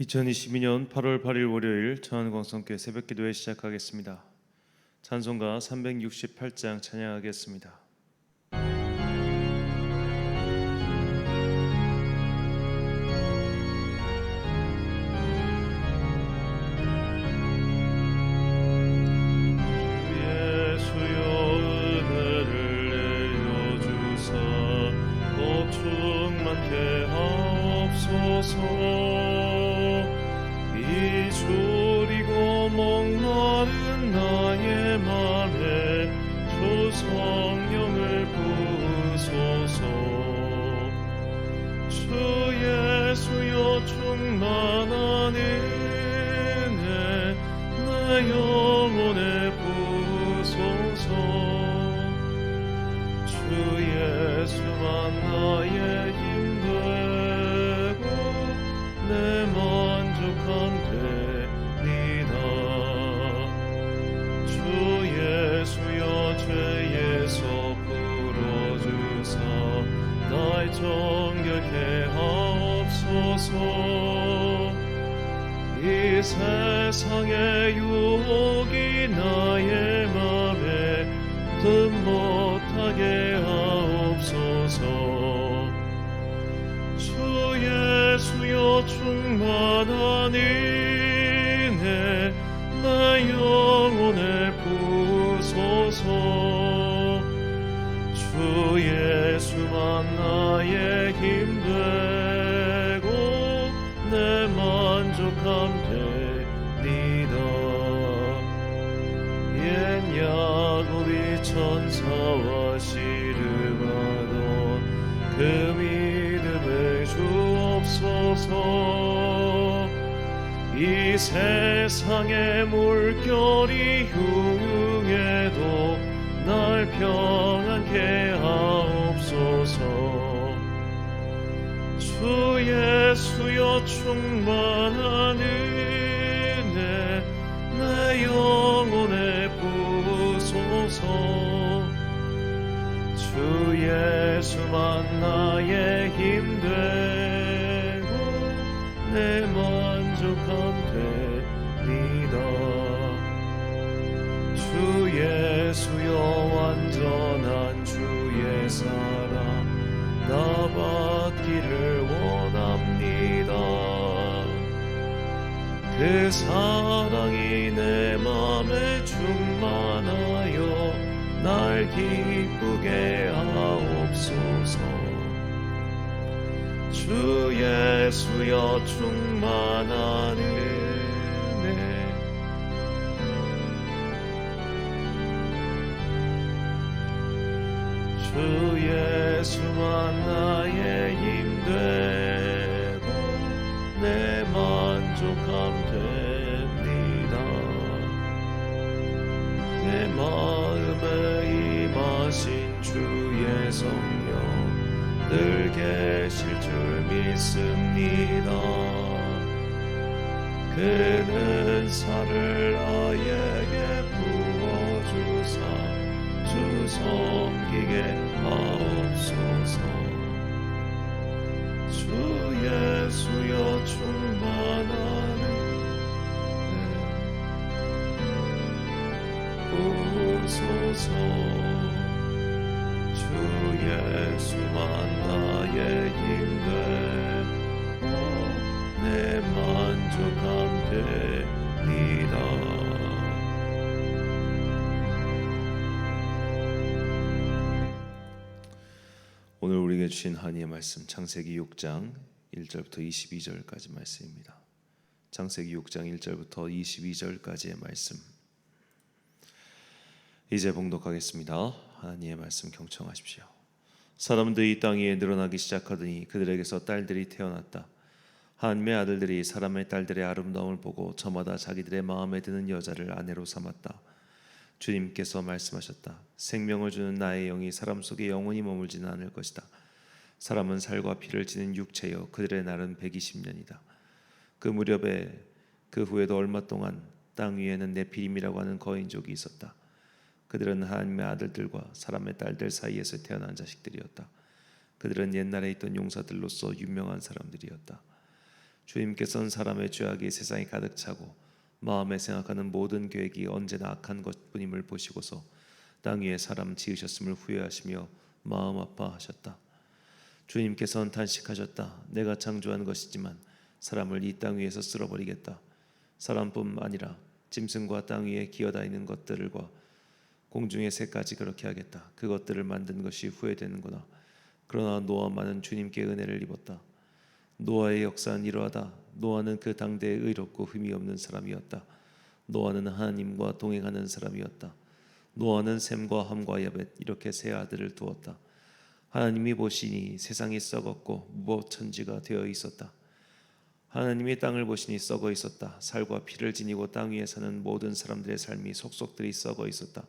2022년 8월 8일 월요일 전광성교회 새벽기도회 시작하겠습니다. 찬송가 368장 찬양하겠습니다. 이 졸이고 목마른 나의 맘에 주 성령을 부으소서. 주 예수여 충만한 은혜 내 영혼에 부으소서. 주 예수만 나의 힘 되고 내 만족함 되니다. 주 예수여 죄에서 풀어주사 날 정결케 하옵소서. 이 세상의 유혹이 나의 맘에 뜸 못하게 하옵소서. 주 예수여 충만한 은혜 내 영혼에 부으소서. 주 예수만 나의 힘 되고 내 만족함 되니다. 옛 야곱이 천사와 씨름하던 그 믿음을 주옵소서. 이 세상의 물결이 흉흉해도 날 평안케 하옵소서. 주 예수여 충만한 은혜 내 영혼에 부으소서. 주 예수만 나의 힘 되고 내 만족함 되니다. 주 예수여 완전한 주의 사랑 나 받기를 원합니다. 그 사랑이 내 맘에 충만하여 날 기쁘게 하옵소서. 주 예수여 충만한 은혜 주 예수만 나의 힘 되고 내 만족함 됩니다. 내 마음에 임하신 주의 성령 늘 계실 줄 믿습니다. 그는 은사를 아이에게 부어주사 주 섬기게 하옵소서. 주 예수여 충만한 부으소서. 주 예수만 나의 힘 되고 내 만족함 되니다. 오늘 우리에게 주신 하나님의 말씀 창세기 6장 1절부터 22절까지 말씀입니다. 창세기 6장 1절부터 22절까지의 말씀 이제 봉독하겠습니다. 하나님의 말씀 경청하십시오. 사람들이 이 땅 위에 늘어나기 시작하더니 그들에게서 딸들이 태어났다. 하나님의 아들들이 사람의 딸들의 아름다움을 보고 저마다 자기들의 마음에 드는 여자를 아내로 삼았다. 주님께서 말씀하셨다. 생명을 주는 나의 영이 사람 속에 영원히 머물지는 않을 것이다. 사람은 살과 피를 지닌 육체여 그들의 날은 120년이다. 그 무렵에 그 후에도 얼마 동안 땅 위에는 네피림이라고 하는 거인족이 있었다. 그들은 하나님의 아들들과 사람의 딸들 사이에서 태어난 자식들이었다. 그들은 옛날에 있던 용사들로서 유명한 사람들이었다. 주님께서는 사람의 죄악이 세상에 가득 차고 마음에 생각하는 모든 계획이 언제나 악한 것뿐임을 보시고서 땅 위에 사람 지으셨음을 후회하시며 마음 아파하셨다. 주님께서는 탄식하셨다. 내가 창조한 것이지만 사람을 이 땅 위에서 쓸어버리겠다. 사람뿐만 아니라 짐승과 땅 위에 기어다니는 것들과 공중의 새까지 그렇게 하겠다. 그것들을 만든 것이 후회되는구나. 그러나 노아만은 주님께 은혜를 입었다. 노아의 역사는 이러하다. 노아는 그 당대에 의롭고 흠이 없는 사람이었다. 노아는 하나님과 동행하는 사람이었다. 노아는 셈과 함과 야벳 이렇게 세 아들을 두었다. 하나님이 보시니 세상이 썩었고 무법천지가 되어 있었다. 하나님이 땅을 보시니 썩어 있었다. 살과 피를 지니고 땅 위에 사는 모든 사람들의 삶이 속속들이 썩어 있었다.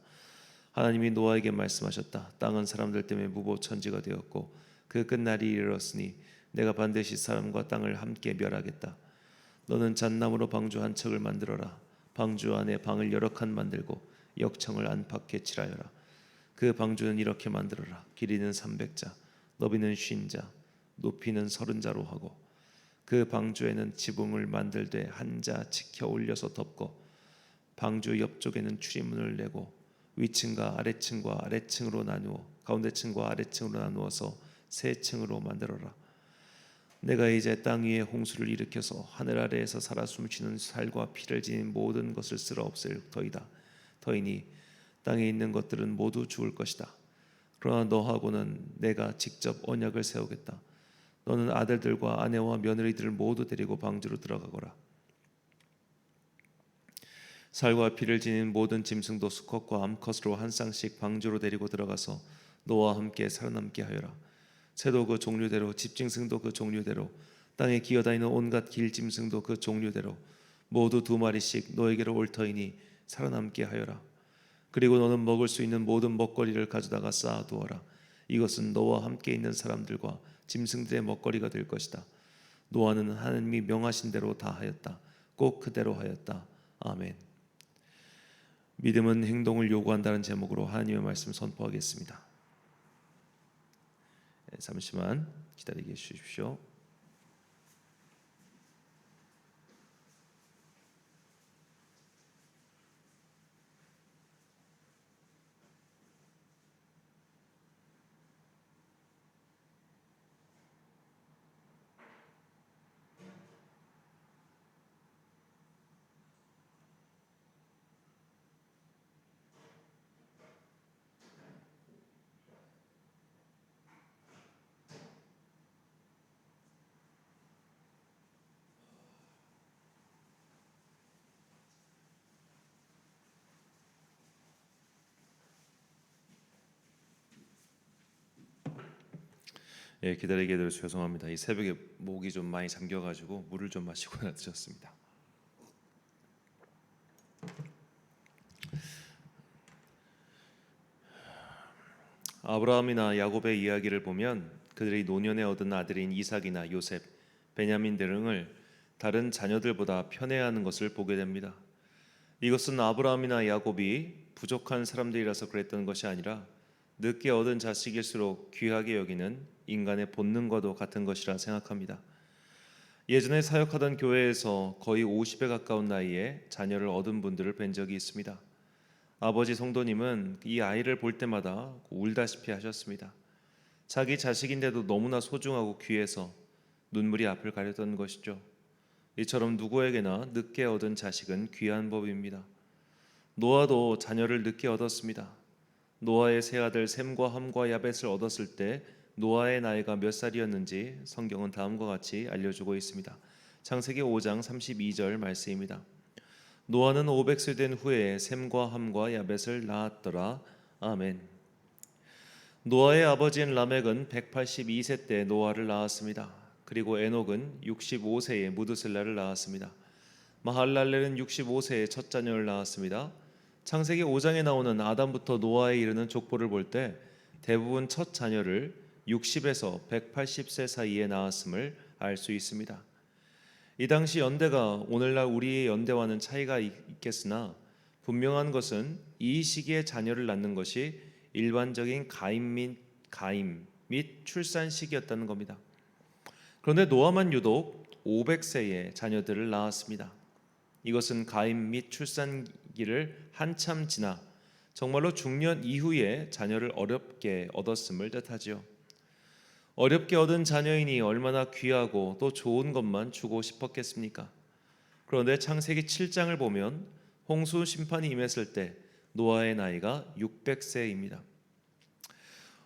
하나님이 노아에게 말씀하셨다. 땅은 사람들 때문에 무법천지가 되었고 그 끝날이 이르렀으니 내가 반드시 사람과 땅을 함께 멸하겠다. 너는 잣나무로 방주 한 척을 만들어라. 방주 안에 방을 여러 칸 만들고 역청을 안팎에 칠하여라. 그 방주는 이렇게 만들어라. 길이는 300자, 너비는 50자, 높이는 30자로 하고 그 방주에는 지붕을 만들되 한 자 지켜 올려서 덮고 방주 옆쪽에는 출입문을 내고 위층과 아래층과 아래층으로 나누어 가운데층과 아래층으로 나누어서 세 층으로 만들어라. 내가 이제 땅 위에 홍수를 일으켜서 하늘 아래에서 살아 숨쉬는 살과 피를 지닌 모든 것을 쓸어 없앨 터이다. 터이니 땅에 있는 것들은 모두 죽을 것이다. 그러나 너하고는 내가 직접 언약을 세우겠다. 너는 아들들과 아내와 며느리들을 모두 데리고 방주로 들어가거라. 살과 피를 지닌 모든 짐승도 수컷과 암컷으로 한 쌍씩 방주로 데리고 들어가서 너와 함께 살아남게 하여라. 새도 그 종류대로, 집짐승도 그 종류대로, 땅에 기어다니는 온갖 길짐승도 그 종류대로 모두 2마리씩 너에게로 올 터이니 살아남게 하여라. 그리고 너는 먹을 수 있는 모든 먹거리를 가져다가 쌓아두어라. 이것은 너와 함께 있는 사람들과 짐승들의 먹거리가 될 것이다. 노아는 하나님이 명하신 대로 다 하였다. 꼭 그대로 하였다. 아멘. 믿음은 행동을 요구한다는 제목으로 하나님의 말씀 선포하겠습니다. 잠시만 기다리게 해주십시오. 예, 기다리게 해드려서 죄송합니다. 이 새벽에 목이 좀 많이 잠겨가지고 물을 좀 마시고 늦었습니다. 아브라함이나 야곱의 이야기를 보면 그들이 노년에 얻은 아들인 이삭이나 요셉, 베냐민 등을 다른 자녀들보다 편애하는 것을 보게 됩니다. 이것은 아브라함이나 야곱이 부족한 사람들이라서 그랬던 것이 아니라 늦게 얻은 자식일수록 귀하게 여기는 인간의 본능과도 같은 것이라 생각합니다. 예전에 사역하던 교회에서 거의 50에 가까운 나이에 자녀를 얻은 분들을 뵌 적이 있습니다. 아버지 성도님은 이 아이를 볼 때마다 울다시피 하셨습니다. 자기 자식인데도 너무나 소중하고 귀해서 눈물이 앞을 가렸던 것이죠. 이처럼 누구에게나 늦게 얻은 자식은 귀한 법입니다. 노아도 자녀를 늦게 얻었습니다. 노아의 세 아들 셈과 함과 야벳을 얻었을 때 노아의 나이가 몇 살이었는지 성경은 다음과 같이 알려주고 있습니다. 창세기 5장 32절 말씀입니다. 노아는 500세 된 후에 셈과 함과 야벳을 낳았더라. 아멘. 노아의 아버지인 라멕은 182세 때 노아를 낳았습니다. 그리고 에녹은 65세에 무드셀라를 낳았습니다. 마할랄렐은 65세에 첫 자녀를 낳았습니다. 창세기 5장에 나오는 아담부터 노아에 이르는 족보를 볼 때 대부분 첫 자녀를 60에서 180세 사이에 낳았음을 알 수 있습니다. 이 당시 연대가 오늘날 우리의 연대와는 차이가 있겠으나 분명한 것은 이 시기에 자녀를 낳는 것이 일반적인 가임 및 출산 시기였다는 겁니다. 그런데 노아만 유독 500세에 자녀들을 낳았습니다. 이것은 가임 및 출산기를 한참 지나 정말로 중년 이후에 자녀를 어렵게 얻었음을 뜻하지요. 어렵게 얻은 자녀이니 얼마나 귀하고 또 좋은 것만 주고 싶었겠습니까? 그런데 창세기 7장을 보면 홍수 심판이 임했을 때 노아의 나이가 600세입니다.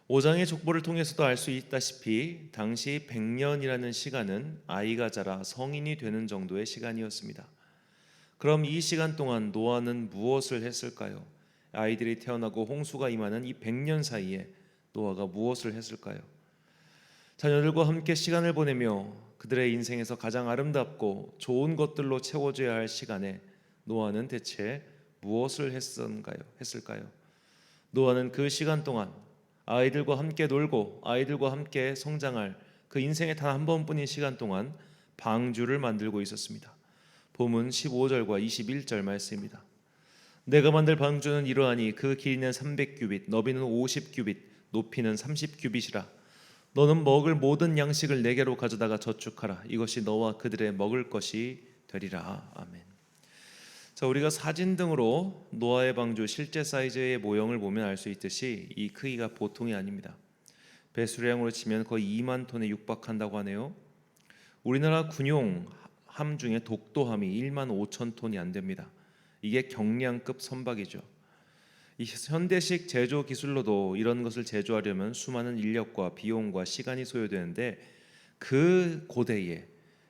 5장의 족보를 통해서도 알 수 있다시피 당시 100년이라는 시간은 아이가 자라 성인이 되는 정도의 시간이었습니다. 그럼 이 시간 동안 노아는 무엇을 했을까요? 아이들이 태어나고 홍수가 임하는 이 100년 사이에 노아가 무엇을 했을까요? 자녀들과 함께 시간을 보내며 그들의 인생에서 가장 아름답고 좋은 것들로 채워져야 할 시간에 노아는 대체 무엇을 했을까요? 노아는 그 시간 동안 아이들과 함께 놀고 아이들과 함께 성장할 그 인생의 단 한 번뿐인 시간 동안 방주를 만들고 있었습니다. 본문 15절과 21절 말씀입니다. 내가 만들 방주는 이러하니 그 길이는 300규빗, 너비는 50규빗, 높이는 30규빗이라. 너는 먹을 모든 양식을 내게로 가져다가 저축하라. 이것이 너와 그들의 먹을 것이 되리라. 아멘. 자, 우리가 사진 등으로 노아의 방주 실제 사이즈의 모형을 보면 알 수 있듯이 이 크기가 보통이 아닙니다. 배수량으로 치면 거의 2만 톤에 육박한다고 하네요. 우리나라 군용 함 중에 독도함이 1만 5천 톤이 안 됩니다. 이게 경량급 선박이죠. 이 현대식 제조 기술로도 이런 것을 제조하려면 수많은 인력과 비용과 시간이 소요되는데 그 고대에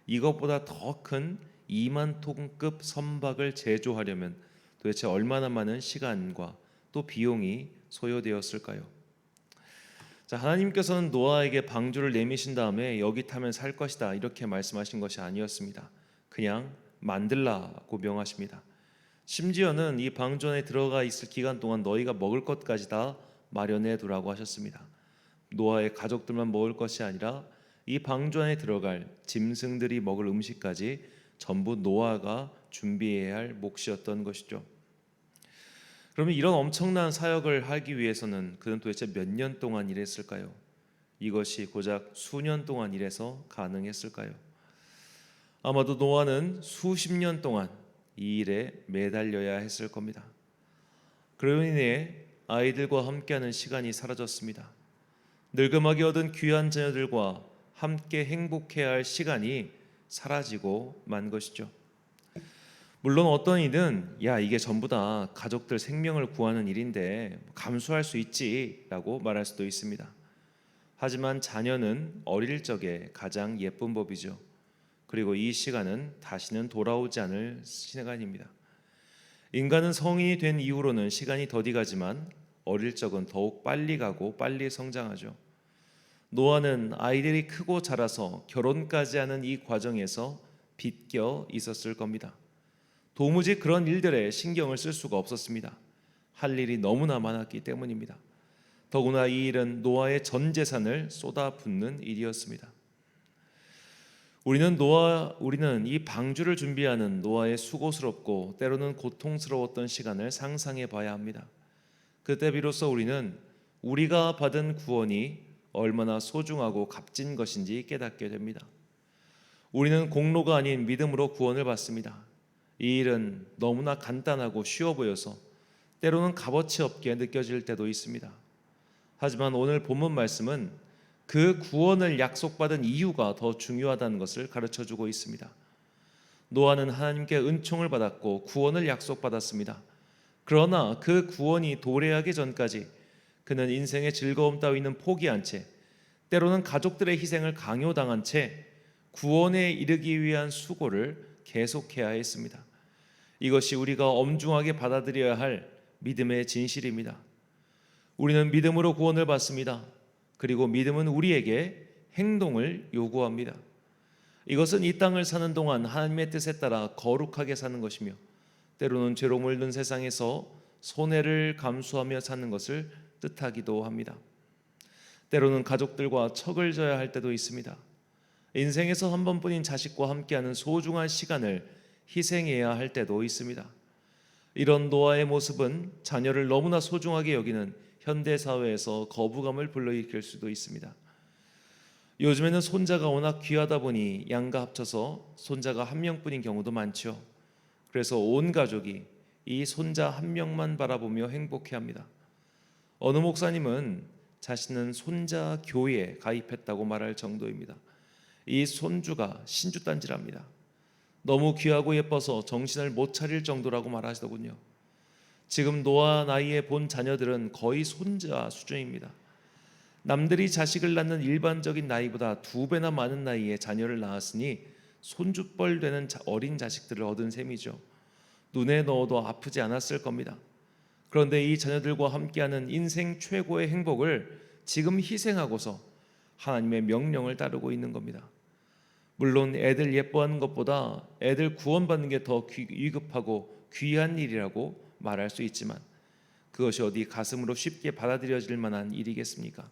이것보다 더 큰 2만 톤급 선박을 제조하려면 도대체 얼마나 많은 시간과 또 비용이 소요되었을까요? 자, 하나님께서는 노아에게 방주를 내미신 다음에 여기 타면 살 것이다 이렇게 말씀하신 것이 아니었습니다. 그냥 만들라고 명하십니다. 심지어는 이 방주 안에 들어가 있을 기간 동안 너희가 먹을 것까지 다 마련해 두라고 하셨습니다. 노아의 가족들만 먹을 것이 아니라 이 방주 안에 들어갈 짐승들이 먹을 음식까지 전부 노아가 준비해야 할 몫이었던 것이죠. 그러면 이런 엄청난 사역을 하기 위해서는 그는 도대체 몇 년 동안 일했을까요? 이것이 고작 수년 동안 일해서 가능했을까요? 아마도 노아는 수십 년 동안 이 일에 매달려야 했을 겁니다. 그로 인해 아이들과 함께하는 시간이 사라졌습니다. 늙음하게 얻은 귀한 자녀들과 함께 행복해야 할 시간이 사라지고 만 것이죠. 물론 어떤 이는 야 이게 전부 다 가족들 생명을 구하는 일인데 감수할 수 있지라고 말할 수도 있습니다. 하지만 자녀는 어릴 적에 가장 예쁜 법이죠. 그리고 이 시간은 다시는 돌아오지 않을 시간입니다. 인간은 성인이 된 이후로는 시간이 더디 가지만 어릴 적은 더욱 빨리 가고 빨리 성장하죠. 노아는 아이들이 크고 자라서 결혼까지 하는 이 과정에서 빗겨 있었을 겁니다. 도무지 그런 일들에 신경을 쓸 수가 없었습니다. 할 일이 너무나 많았기 때문입니다. 더구나 이 일은 노아의 전 재산을 쏟아붓는 일이었습니다. 우리는 이 방주를 준비하는 노아의 수고스럽고 때로는 고통스러웠던 시간을 상상해 봐야 합니다. 그때 비로소 우리는 우리가 받은 구원이 얼마나 소중하고 값진 것인지 깨닫게 됩니다. 우리는 공로가 아닌 믿음으로 구원을 받습니다. 이 일은 너무나 간단하고 쉬워 보여서 때로는 값어치 없게 느껴질 때도 있습니다. 하지만 오늘 본문 말씀은 그 구원을 약속받은 이유가 더 중요하다는 것을 가르쳐주고 있습니다. 노아는 하나님께 은총을 받았고 구원을 약속받았습니다. 그러나 그 구원이 도래하기 전까지 그는 인생의 즐거움 따위는 포기한 채 때로는 가족들의 희생을 강요당한 채 구원에 이르기 위한 수고를 계속해야 했습니다. 이것이 우리가 엄중하게 받아들여야 할 믿음의 진실입니다. 우리는 믿음으로 구원을 받습니다. 그리고 믿음은 우리에게 행동을 요구합니다. 이것은 이 땅을 사는 동안 하나님의 뜻에 따라 거룩하게 사는 것이며 때로는 죄로 물든 세상에서 손해를 감수하며 사는 것을 뜻하기도 합니다. 때로는 가족들과 척을 져야 할 때도 있습니다. 인생에서 한 번뿐인 자식과 함께하는 소중한 시간을 희생해야 할 때도 있습니다. 이런 노아의 모습은 자녀를 너무나 소중하게 여기는 현대 사회에서 거부감을 불러일으킬 수도 있습니다. 요즘에는 손자가 워낙 귀하다 보니 양가 합쳐서 손자가 한 명뿐인 경우도 많죠. 그래서 온 가족이 이 손자 한 명만 바라보며 행복해합니다. 어느 목사님은 자신은 손자 교회에 가입했다고 말할 정도입니다. 이 손주가 신주단지랍니다. 너무 귀하고 예뻐서 정신을 못 차릴 정도라고 말하시더군요. 지금 노아 나이에 본 자녀들은 거의 손자 수준입니다. 남들이 자식을 낳는 일반적인 나이보다 2배나 많은 나이에 자녀를 낳았으니 손주뻘 되는 어린 자식들을 얻은 셈이죠. 눈에 넣어도 아프지 않았을 겁니다. 그런데 이 자녀들과 함께하는 인생 최고의 행복을 지금 희생하고서 하나님의 명령을 따르고 있는 겁니다. 물론 애들 예뻐하는 것보다 애들 구원받는 게 더 위급하고 귀한 일이라고 말할 수 있지만 그것이 어디 가슴으로 쉽게 받아들여질 만한 일이겠습니까?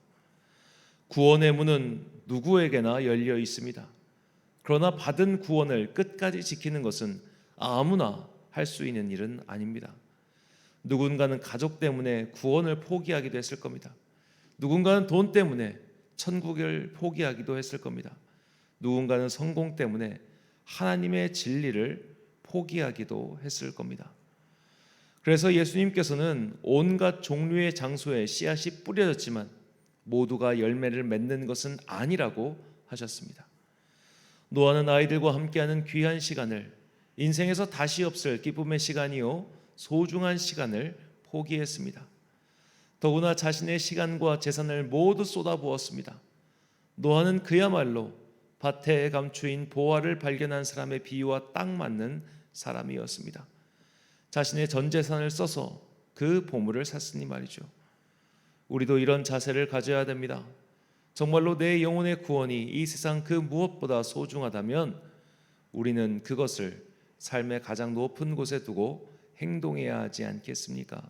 구원의 문은 누구에게나 열려 있습니다. 그러나 받은 구원을 끝까지 지키는 것은 아무나 할 수 있는 일은 아닙니다. 누군가는 가족 때문에 구원을 포기하기도 했을 겁니다. 누군가는 돈 때문에 천국을 포기하기도 했을 겁니다. 누군가는 성공 때문에 하나님의 진리를 포기하기도 했을 겁니다. 그래서 예수님께서는 온갖 종류의 장소에 씨앗이 뿌려졌지만 모두가 열매를 맺는 것은 아니라고 하셨습니다. 노아는 아이들과 함께하는 귀한 시간을, 인생에서 다시 없을 기쁨의 시간이요 소중한 시간을 포기했습니다. 더구나 자신의 시간과 재산을 모두 쏟아부었습니다. 노아는 그야말로 밭에 감추인 보화를 발견한 사람의 비유와 딱 맞는 사람이었습니다. 자신의 전 재산을 써서 그 보물을 샀으니 말이죠. 우리도 이런 자세를 가져야 됩니다. 정말로 내 영혼의 구원이 이 세상 그 무엇보다 소중하다면 우리는 그것을 삶의 가장 높은 곳에 두고 행동해야 하지 않겠습니까?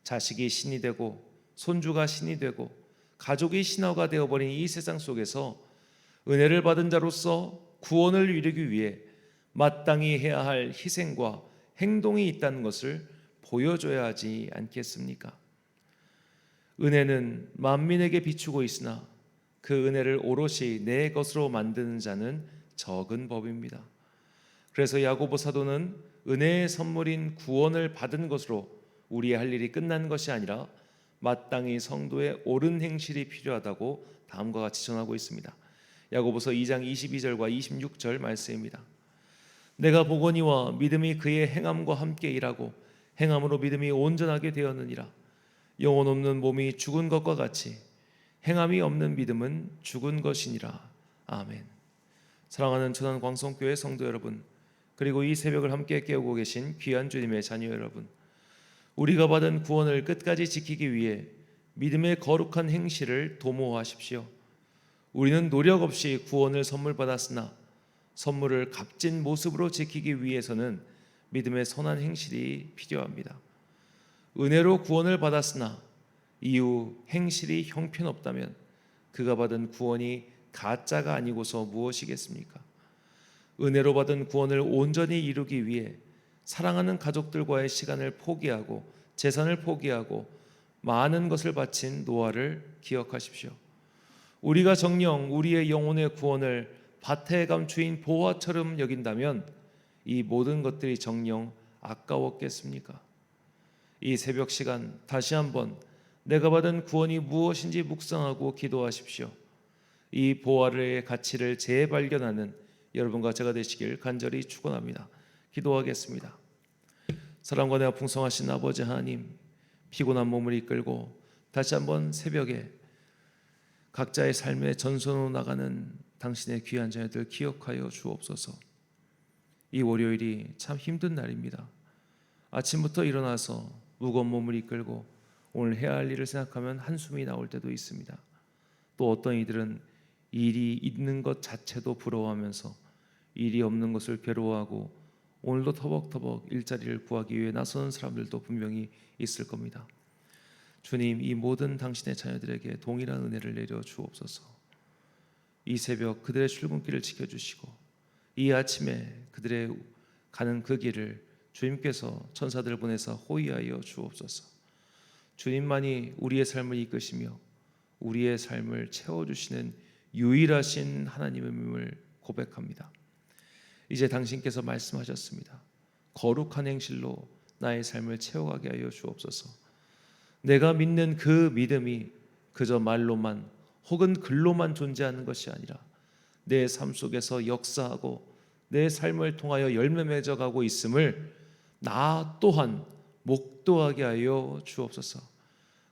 자식이 신이 되고 손주가 신이 되고 가족이 신화가 되어버린 이 세상 속에서 은혜를 받은 자로서 구원을 이루기 위해 마땅히 해야 할 희생과 행동이 있다는 것을 보여줘야 하지 않겠습니까? 은혜는 만민에게 비추고 있으나 그 은혜를 오롯이 내 것으로 만드는 자는 적은 법입니다. 그래서 야고보 사도는 은혜의 선물인 구원을 받은 것으로 우리의 할 일이 끝난 것이 아니라 마땅히 성도의 옳은 행실이 필요하다고 다음과 같이 전하고 있습니다. 야고보서 2장 22절과 26절 말씀입니다. 내가 보거니와 믿음이 그의 행함과 함께 일하고 행함으로 믿음이 온전하게 되었느니라. 영혼 없는 몸이 죽은 것과 같이 행함이 없는 믿음은 죽은 것이니라. 아멘. 사랑하는 천안 광성교회 성도 여러분, 그리고 이 새벽을 함께 깨우고 계신 귀한 주님의 자녀 여러분, 우리가 받은 구원을 끝까지 지키기 위해 믿음의 거룩한 행실을 도모하십시오. 우리는 노력 없이 구원을 선물 받았으나 선물을 값진 모습으로 지키기 위해서는 믿음의 선한 행실이 필요합니다. 은혜로 구원을 받았으나 이후 행실이 형편없다면 그가 받은 구원이 가짜가 아니고서 무엇이겠습니까? 은혜로 받은 구원을 온전히 이루기 위해 사랑하는 가족들과의 시간을 포기하고 재산을 포기하고 많은 것을 바친 노아를 기억하십시오. 우리가 정녕 우리의 영혼의 구원을 밭에 감추인 보화처럼 여긴다면 이 모든 것들이 정녕 아까웠겠습니까? 이 새벽 시간 다시 한번 내가 받은 구원이 무엇인지 묵상하고 기도하십시오. 이 보화의 가치를 재발견하는 여러분과 제가 되시길 간절히 축원합니다. 기도하겠습니다. 사랑과 내가 풍성하신 아버지 하나님, 피곤한 몸을 이끌고 다시 한번 새벽에 각자의 삶의 전선으로 나가는 당신의 귀한 자녀들 기억하여 주옵소서. 이 월요일이 참 힘든 날입니다. 아침부터 일어나서 무거운 몸을 이끌고 오늘 해야 할 일을 생각하면 한숨이 나올 때도 있습니다. 또 어떤 이들은 일이 있는 것 자체도 부러워하면서 일이 없는 것을 괴로워하고 오늘도 터벅터벅 일자리를 구하기 위해 나서는 사람들도 분명히 있을 겁니다. 주님, 이 모든 당신의 자녀들에게 동일한 은혜를 내려 주옵소서. 이 새벽 그들의 출근길을 지켜주시고 이 아침에 그들의 가는 그 길을 주님께서 천사들을 보내서 호위하여 주옵소서. 주님만이 우리의 삶을 이끄시며 우리의 삶을 채워주시는 유일하신 하나님임을 고백합니다. 이제 당신께서 말씀하셨습니다. 거룩한 행실로 나의 삶을 채워가게 하여 주옵소서. 내가 믿는 그 믿음이 그저 말로만 혹은 글로만 존재하는 것이 아니라 내 삶 속에서 역사하고 내 삶을 통하여 열매 맺어가고 있음을 나 또한 목도하게 하여 주옵소서.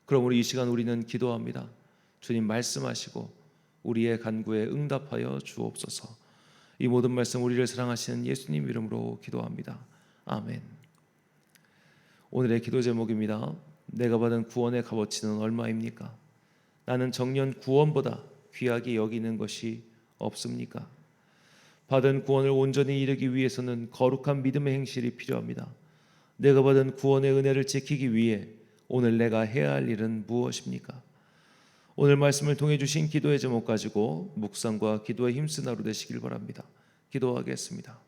그러므로 이 시간 우리는 기도합니다. 주님 말씀하시고 우리의 간구에 응답하여 주옵소서. 이 모든 말씀 우리를 사랑하시는 예수님 이름으로 기도합니다. 아멘. 오늘의 기도 제목입니다. 내가 받은 구원의 값어치는 얼마입니까? 나는 정녕 구원보다 귀하게 여기는 것이 없습니까? 받은 구원을 온전히 이루기 위해서는 거룩한 믿음의 행실이 필요합니다. 내가 받은 구원의 은혜를 지키기 위해 오늘 내가 해야 할 일은 무엇입니까? 오늘 말씀을 통해 주신 기도의 제목 가지고 묵상과 기도에 힘쓴 하루 되시길 바랍니다. 기도하겠습니다.